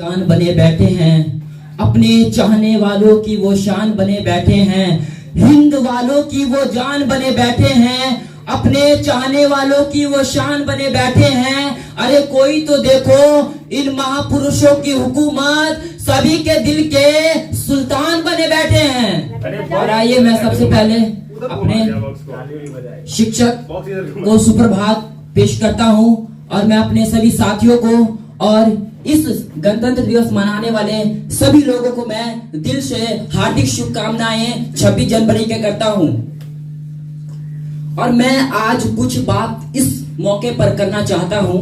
जान बने बैठे हैं, अपने चाहने वालों की वो शान बने बैठे हैं, हिंद वालों की वो जान बने बैठे हैं, अपने चाहने वालों की वो शान बने बैठे हैं। अरे कोई तो देखो इन महापुरुषों की हुकूमत सभी के दिल के सुल्तान बने बैठे हैं। और आइए मैं सबसे पहले अपने शिक्षक को सुप्रभात पेश करता हूं और मैं अपने सभी साथियों को और इस गणतंत्र दिवस मनाने वाले सभी लोगों को मैं दिल से हार्दिक शुभकामनाएं 26 जनवरी के करता हूं। और मैं आज कुछ बात इस मौके पर करना चाहता हूं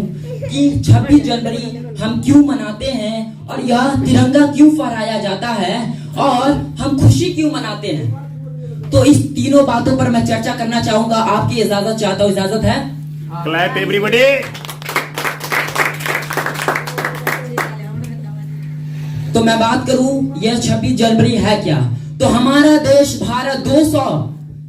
कि 26 जनवरी हम क्यों मनाते हैं और यह तिरंगा क्यों फहराया जाता है और हम खुशी क्यों मनाते हैं। तो इस तीनों बातों पर मैं चर्चा करना चाहूंगा। आपकी इजाजत चाहता हूं, इजाजत है? Clap everybody. तो मैं बात करूं यह 26 जनवरी है क्या। तो हमारा देश भारत 200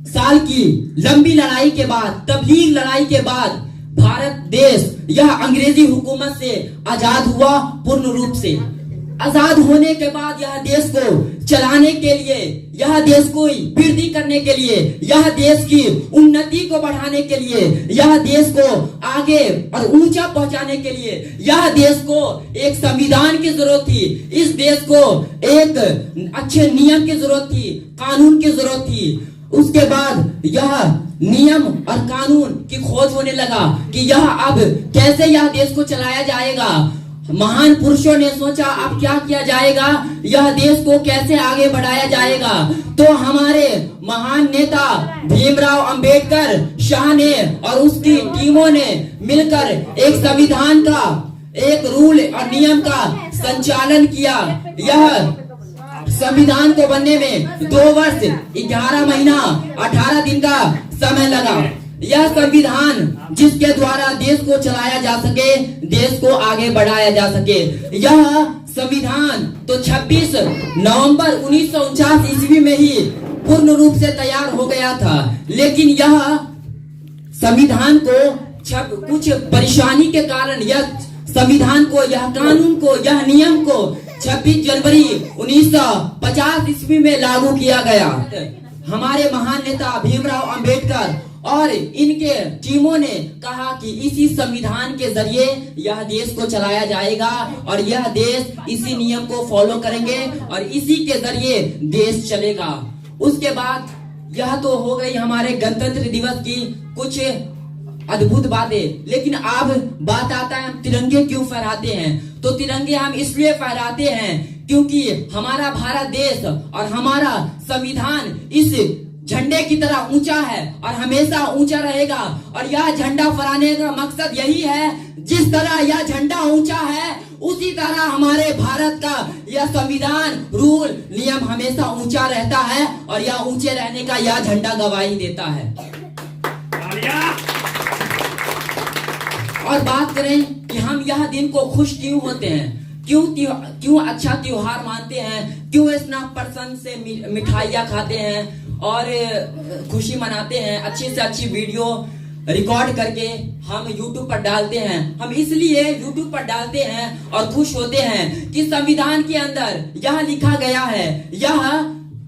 साल की लंबी लड़ाई के बाद, तबलीग लड़ाई के बाद भारत देश यह अंग्रेजी हुकूमत से आजाद हुआ। पूर्ण रूप से आजाद होने के बाद यह देश को चलाने के लिए, यह देश को वृद्धि करने के लिए, यह देश की उन्नति को बढ़ाने के लिए, यह देश को आगे और ऊंचा पहुंचाने के लिए यह देश को एक संविधान की जरूरत थी। इस देश को एक अच्छे नियम की जरूरत थी, कानून की जरूरत थी। उसके बाद यह नियम और कानून की खोज होने लगा कि यह अब कैसे यह देश को चलाया जाएगा। महान पुरुषों ने सोचा अब क्या किया जाएगा, यह देश को कैसे आगे बढ़ाया जाएगा। तो हमारे महान नेता भीमराव अंबेडकर शाह ने और उसकी टीमों ने मिलकर एक संविधान का, एक रूल और नियम का संचालन किया। यह संविधान को बनने में 2 वर्ष 11 महीना 18 दिन का समय लगा। यह संविधान जिसके द्वारा देश को चलाया जा सके, देश को आगे बढ़ाया जा सके। यह संविधान तो 26 नवंबर 1949 ईस्वी में ही पूर्ण रूप से तैयार हो गया था। लेकिन यह संविधान को कुछ परेशानी के कारण यह संविधान को, यह कानून को, यह नियम को 26 जनवरी 1950 ईस्वी में लागू किया गया। हमारे महान नेता भीमराव अंबेडकर और इनके टीमों ने कहा कि इसी संविधान के जरिए यह देश को चलाया जाएगा और यह देश इसी नियम को फॉलो करेंगे और इसी के जरिए देश चलेगा। उसके बाद यह तो हो गई हमारे गणतंत्र दिवस की कुछ अद्भुत बातें। लेकिन अब बात आता है हम तिरंगे क्यों फहराते हैं। तो तिरंगे हम इसलिए फहराते हैं क्योंकि हमारा भारत देश और हमारा संविधान इस झंडे की तरह ऊंचा है और हमेशा ऊंचा रहेगा। और यह झंडा फहराने का मकसद यही है, जिस तरह यह झंडा ऊंचा है उसी तरह हमारे भारत का यह संविधान, रूल, नियम हमेशा ऊंचा रहता है और यह ऊंचे रहने का यह झंडा गवाही देता है। और बात करें कि हम यह दिन को खुश क्यों होते हैं, क्यों अच्छा त्योहार मानते हैं, क्यों इतना प्रसन्न से मिठाइयाँ खाते हैं और खुशी मनाते हैं, अच्छी से अच्छी वीडियो रिकॉर्ड करके हम YouTube पर डालते हैं। हम इसलिए YouTube पर डालते हैं और खुश होते हैं कि संविधान के अंदर यह लिखा गया है, यह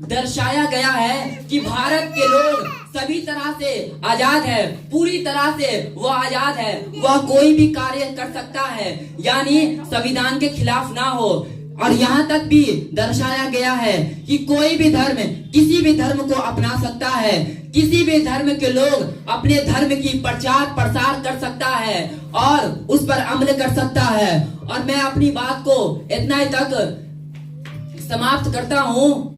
दर्शाया गया है कि भारत के लोग सभी तरह से आजाद है, पूरी तरह से वह आजाद है, वह कोई भी कार्य कर सकता है, यानी संविधान के खिलाफ ना हो। और यहाँ तक भी दर्शाया गया है कि कोई भी धर्म किसी भी धर्म को अपना सकता है, किसी भी धर्म के लोग अपने धर्म की प्रचार प्रसार कर सकता है और उस पर अमल कर सकता है। और मैं अपनी बात को इतना ही तक समाप्त करता हूँ।